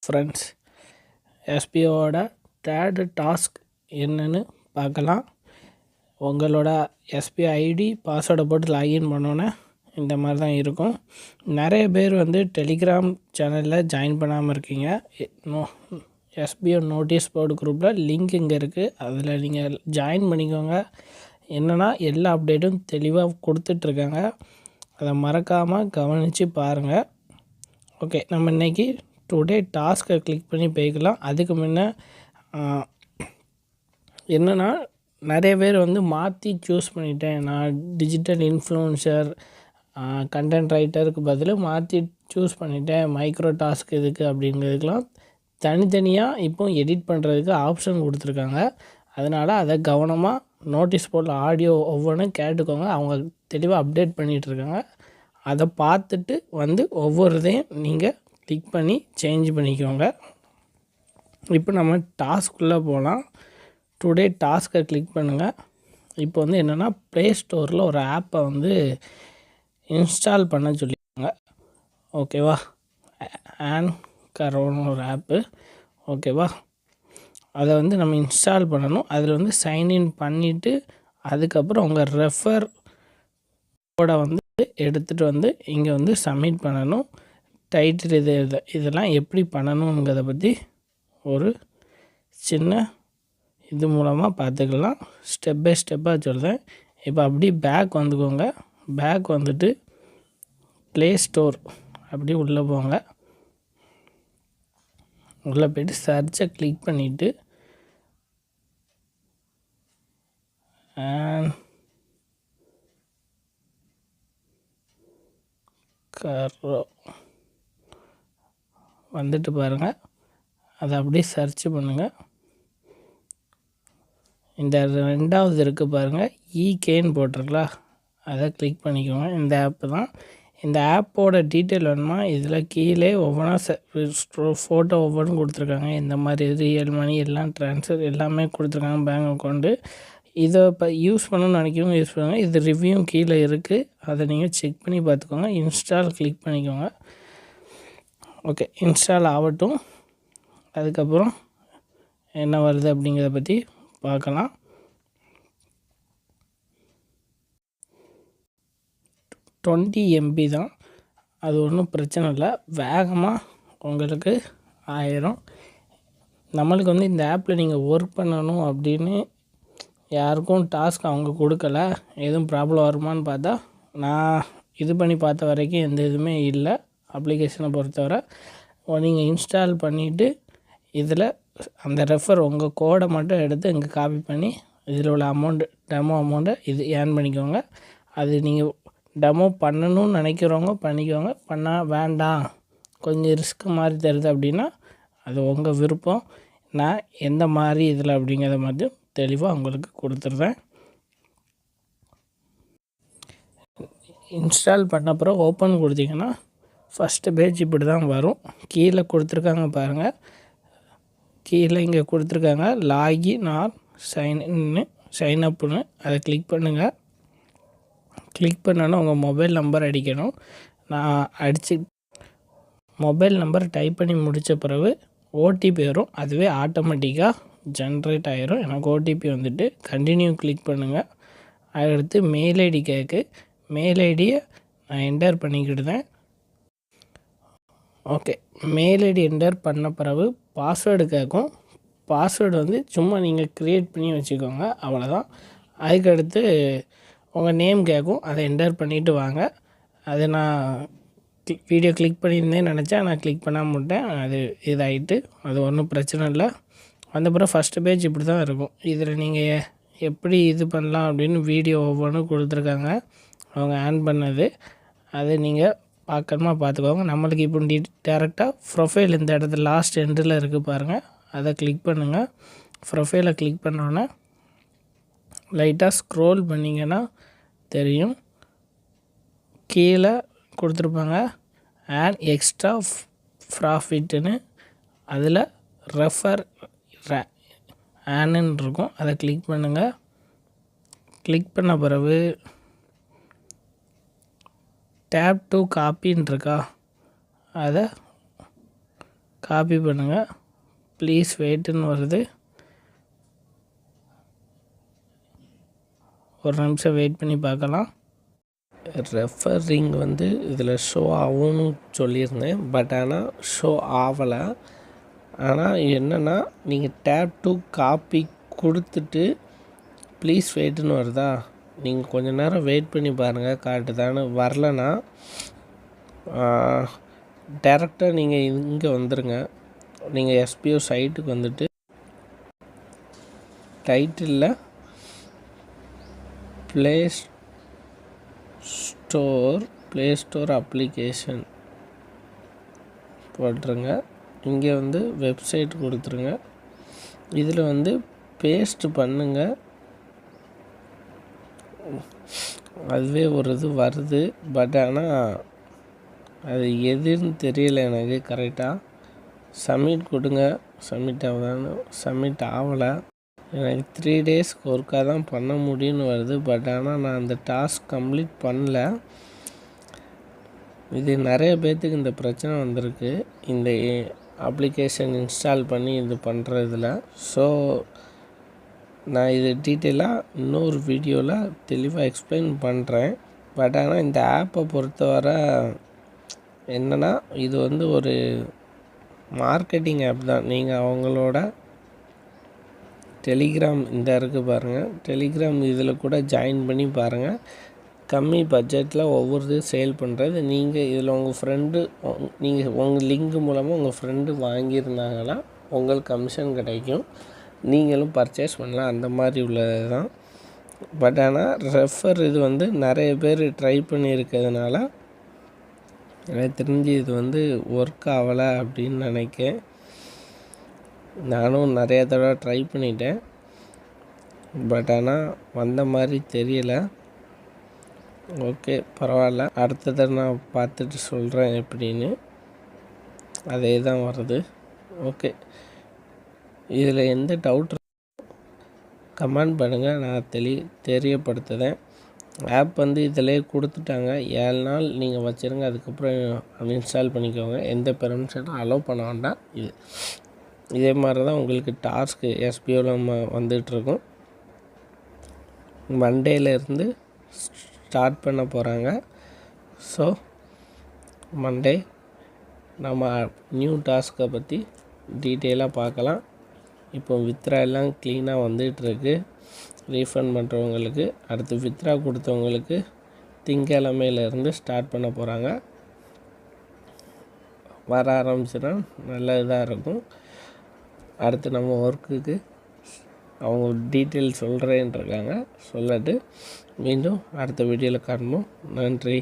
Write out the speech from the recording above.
Friends, எஸ்பிஓட third task என்னன்னு பார்க்கலாம். உங்களோட எஸ்பிஐ ஐடி பாஸ்வேர்டை போட்டு லாகின் பண்ணோன்னே இந்த மாதிரி தான் இருக்கும். நிறைய பேர் டெலிகிராம் சேனலில் ஜாயின் பண்ணாமல் இருக்கீங்க. எஸ்பிஓ நோட்டீஸ் போர்டு குரூப்பில் லிங்க் இங்கே இருக்குது, அதில் நீங்கள் ஜாயின் பண்ணிக்கோங்க. என்னென்னா எல்லா அப்டேட்டும் தெளிவாக கொடுத்துட்ருக்காங்க, அதை மறக்காமல் கவனித்து பாருங்கள். ஓகே, நம்ம இன்றைக்கி டுடே டாஸ்க்கை கிளிக் பண்ணி போய்க்கலாம். அதுக்கு முன்னே என்னென்னா நிறைய பேர் மாற்றி சூஸ் பண்ணிட்டேன், நான் டிஜிட்டல் இன்ஃப்ளூன்சர் கண்டென்ட் ரைட்டருக்கு பதில் மாற்றி சூஸ் பண்ணிட்டேன், மைக்ரோ டாஸ்க் இதுக்கு அப்படிங்கிறதுக்கெலாம் தனித்தனியாக இப்போ எடிட் பண்ணுறதுக்கு ஆப்ஷன் கொடுத்துருக்காங்க. அதனால் அதை கவனமாக நோட்டீஸ் போர்டில் ஆடியோ ஒவ்வொன்றும் கேட்டுக்கோங்க. அவங்க தெளிவாக அப்டேட் பண்ணிகிட்ருக்காங்க. அதை பார்த்துட்டு ஒவ்வொருதையும் நீங்கள் கிளிக் பண்ணி சேஞ்ச் பண்ணிக்கோங்க. இப்போ நம்ம டாஸ்க்குள்ளே போகலாம். டுடே டாஸ்க்கை கிளிக் பண்ணுங்கள். இப்போ என்னென்னா ப்ளே ஸ்டோரில் ஒரு ஆப்பை இன்ஸ்டால் பண்ண சொல்லியிருக்காங்க. ஓகேவா, ஆன்கரோன்னு ஒரு ஆப்பு. ஓகேவா, அதை நம்ம இன்ஸ்டால் பண்ணணும். அதில் சைன்இன் பண்ணிவிட்டு அதுக்கப்புறம் உங்கள் ரெஃபர் கோடை எடுத்துகிட்டு இங்கே சப்மிட் பண்ணணும். டைட்டில் இதெல்லாம் எப்படி பண்ணணுங்கிறத பற்றி ஒரு சின்ன இது மூலமாக பார்த்துக்கலாம். ஸ்டெப் பை ஸ்டெப்பாக சொல்கிறேன். இப்போ அப்படி பேக் வந்துக்கோங்க. பேக் வந்துட்டு ப்ளே ஸ்டோர் அப்படி உள்ளே போங்க. உள்ளே போய்ட்டு சர்ச்சை கிளிக் பண்ணிவிட்டு வந்துட்டு பாருங்கள். அதை அப்படியே சர்ச் பண்ணுங்கள். இந்த ரெண்டாவது இருக்குது பாருங்கள், இகேன்னு போட்டிருக்கலாம், அதை கிளிக் பண்ணிக்கோங்க. இந்த ஆப்பு தான். இந்த ஆப்போட டீட்டெயில் வேணுமா, இதில் கீழே ஒவ்வொன்றா ஃபோட்டோ ஒவ்வொன்றும் கொடுத்துருக்காங்க. இந்த மாதிரி ரியல் மணி எல்லாம் ட்ரான்ஸ்ஃபர் எல்லாமே கொடுத்துருக்காங்க, பேங்க் அக்கௌண்ட்டு. இதை இப்போ யூஸ் பண்ணணும்னு நினைக்கிறவங்க யூஸ் பண்ணுங்கள். இது ரிவ்யூ கீழே இருக்குது, அதை நீங்கள் செக் பண்ணி பார்த்துக்கோங்க. இன்ஸ்டால் கிளிக் பண்ணிக்கோங்க. ஓகே, இன்ஸ்டால் ஆகட்டும். அதுக்கப்புறம் என்ன வருது அப்படிங்கிறத பற்றி பார்க்கலாம். 20 MB தான், அது ஒன்றும் பிரச்சனை இல்லை, வேகமாக உங்களுக்கு ஆயிரும். நம்மளுக்கு இந்த ஆப்பில் நீங்கள் ஒர்க் பண்ணணும் அப்படின்னு யாருக்கும் டாஸ்க் அவங்க கொடுக்கல. எதுவும் ப்ராப்ளம் வருமானு பார்த்தா நான் இது பண்ணி பார்த்த வரைக்கும் எந்த இதுவுமே இல்லை. அப்ளிகேஷனை பொறுத்தவரை நீங்கள் இன்ஸ்டால் பண்ணிவிட்டு இதில் அந்த ரெஃபர் உங்கள் கோடை மட்டும் எடுத்து இங்கே காப்பி பண்ணி இதில் உள்ள டெமோ அமௌண்ட்டை இது ஏர்ன் பண்ணிக்கோங்க. அது நீங்கள் டெமோ பண்ணணும்னு நினைக்கிறவங்க பண்ணிக்கோங்க. பண்ணால் வேண்டாம், கொஞ்சம் ரிஸ்க் மாதிரி தருது அப்படின்னா அது உங்கள் விருப்பம். நான் எந்த மாதிரி இதில் அப்படிங்கிறத மாதிரி தெளிவாக உங்களுக்கு கொடுத்துட்றேன். இன்ஸ்டால் பண்ண அப்புறம் ஓப்பன் கொடுத்தீங்கன்னா ஃபஸ்ட்டு பேஜ் இப்படி தான் வரும். கீழே கொடுத்துருக்காங்க பாருங்கள், கீழே இங்கே கொடுத்துருக்காங்க லாகின் ஆர் சைன் அப்புன்னு, அதை கிளிக் பண்ணுங்கள். கிளிக் பண்ணோன்னா உங்கள் மொபைல் நம்பர் அடிக்கணும். நான் மொபைல் நம்பர் டைப் பண்ணி முடித்த பிறகு ஓடிபி வரும், அதுவே ஆட்டோமேட்டிக்காக ஜென்ரேட் ஆகிரும். எனக்கு ஓடிபி கண்டினியூ கிளிக் பண்ணுங்கள். அடுத்து மெயில் ஐடி கேட்கு, மெயில் ஐடியை நான் என்டர் பண்ணிக்கிட்டுதேன். ஓகே, மெயில் ஐடி என்டர் பண்ண பிறகு பாஸ்வேர்டு கேட்கும். பாஸ்வேர்டு சும்மா நீங்கள் க்ரியேட் பண்ணி வச்சுக்கோங்க, அவ்வளோதான். அதுக்கடுத்து உங்கள் நேம் கேட்கும், அதை என்டர் பண்ணிவிட்டு வாங்க. அது நான் வீடியோ கிளிக் பண்ணியிருந்தேன்னு நினச்சேன், நான் கிளிக் பண்ணாமல் விட்டேன், அது இதாகிட்டு. அது ஒன்றும் பிரச்சனை இல்லை. அந்த பிறகு ஃபஸ்ட்டு பேஜ் இப்படி தான் இருக்கும். இதில் நீங்கள் எப்படி இது பண்ணலாம் அப்படின்னு வீடியோ ஒவ்வொன்றும் கொடுத்துருக்காங்க, அவங்க ஆன் பண்ணது. அது நீங்கள் பார்க்கணுமா பார்த்துக்கோங்க. நம்மளுக்கு இப்போ டேரெக்டாக ப்ரொஃபைல் இந்த இடத்துல லாஸ்ட் எண்டில் இருக்குது பாருங்கள், அதை கிளிக் பண்ணுங்கள். ப்ரொஃபைலை கிளிக் பண்ணோன்னே லைட்டாக ஸ்க்ரோல் பண்ணிங்கன்னா தெரியும், கீழே கொடுத்துருப்பாங்க ஆட் எக்ஸ்ட்ரா ப்ராஃபிட்டுன்னு. அதில் ரெஃபர் ஆனுன்னு இருக்கும், அதை கிளிக் பண்ணுங்கள். கிளிக் பண்ண பிறகு டேப் டு காப்பின்னு இருக்கா, அதை காப்பி பண்ணுங்கள். ப்ளீஸ் வெயிட்டுன்னு வருது. ஒரு நிமிஷம் வெயிட் பண்ணி பார்க்கலாம். ரெஃபரிங் வந்து இதில் ஷோ ஆகும்னு சொல்லியிருந்தேன். பட் ஆனால் ஷோ ஆகலை. ஆனால் என்னென்னா நீங்கள் டேப் டு காப்பி கொடுத்துட்டு ப்ளீஸ் வெயிட்டுன்னு வருதா, நீங்கள் கொஞ்சம் நேரம் வெயிட் பண்ணி பாருங்கள் காட்டுதான்னு. வரலன்னா டேரெக்டாக நீங்கள் இங்கே வந்துடுங்க. நீங்கள் எஸ்பிஓ சைட்டுக்கு வந்துட்டு டைட்டிலில் ப்ளே ஸ்டோர் அப்ளிகேஷன் போட்டுருங்க. இங்கே வந்து வெப்சைட் கொடுத்துருங்க. இதில் வந்து பேஸ்ட் பண்ணுங்கள். அதுவே ஒரு இது வருது. பட் ஆனால் அது எதுன்னு தெரியல எனக்கு கரெக்டாக. சப்மிட் கொடுங்க. சப்மிட் ஆகுதான்னு. சப்மிட் ஆகலை. எனக்கு 3 டேஸ்க்கு ஒர்க்காக தான் பண்ண முடியும்னு வருது. பட் ஆனால் நான் அந்த டாஸ்க் கம்ப்ளீட் பண்ணல. இது நிறைய பேர்த்துக்கு இந்த பிரச்சனை வந்திருக்கு இந்த அப்ளிகேஷன் இன்ஸ்டால் பண்ணி இது பண்ணுறதுல. ஸோ நான் இது டீட்டெயிலாக இன்னொரு வீடியோவில் தெளிவாக எக்ஸ்பிளைன் பண்ணுறேன். பட் ஆனால் இந்த ஆப்பை பொறுத்தவரை என்னென்னா இது வந்து ஒரு மார்க்கெட்டிங் ஆப் தான். நீங்கள் அவங்களோட டெலிகிராம் இந்த இருக்குது பாருங்கள், டெலிகிராம் இதில் கூட ஜாயின் பண்ணி பாருங்கள். கம்மி பட்ஜெட்டில் ஒவ்வொரு சேல் பண்ணுறது. நீங்கள் இதில் உங்கள் ஃப்ரெண்டு நீங்கள் உங்கள் லிங்க் மூலமாக உங்கள் ஃப்ரெண்டு வாங்கியிருந்தாங்கன்னா உங்களுக்கு கமிஷன் கிடைக்கும். நீங்களும் பர்ச்சேஸ் பண்ணலாம். அந்த மாதிரி உள்ளது தான். பட் ஆனால் ரெஃபர் இது வந்து நிறைய பேர் ட்ரை பண்ணியிருக்கிறதுனால எனக்கு தெரிஞ்சு இது வந்து ஒர்க் ஆகலை அப்படின்னு நினைக்கிறேன். நானும் நிறைய தடவை ட்ரை பண்ணிட்டேன். பட் ஆனால் வந்த மாதிரி தெரியலை. ஓகே, பரவாயில்ல. அடுத்ததை நான் பார்த்துட்டு சொல்கிறேன் எப்படின்னு. அதே தான் வருது. ஓகே, இதில் எந்த டவுட் கமெண்ட் பண்ணுங்கள், நான் தெரியப்படுத்துகிறேன். ஆப் வந்து இதிலே கொடுத்துட்டாங்க. 7 நாள் நீங்கள் வச்சுருங்க. அதுக்கப்புறம் அன்இன்ஸ்டால் பண்ணிக்கோங்க. எந்த பெர்மிஷனும் அலோவ் பண்ண வேண்டாம். இதே மாதிரி தான் உங்களுக்கு டாஸ்க்கு எஸ்பிஓவில் நம்ம வந்துகிட்ருக்கோம். மண்டேலேருந்து ஸ்டார்ட் பண்ண போகிறாங்க. ஸோ மண்டே நம்ம நியூ டாஸ்க்கை பற்றி டீட்டெயிலாக பார்க்கலாம். இப்போ வித்ரா எல்லாம் க்ளீனாக வந்துகிட்ருக்கு. ரீஃபண்ட் பண்ணுறவங்களுக்கு, அடுத்து வித்ரா கொடுத்தவங்களுக்கு திங்கக்கிழமையிலேருந்து ஸ்டார்ட் பண்ண போகிறாங்க. வர ஆரம்பிச்சுன்னா நல்ல இதாக இருக்கும். அடுத்து நம்ம ஒர்க்குக்கு அவங்க டீட்டெயில் சொல்கிறேன்ருக்காங்க. சொல்லட்டு மீண்டும் அடுத்த வீடியோவில் காண்போம். நன்றி.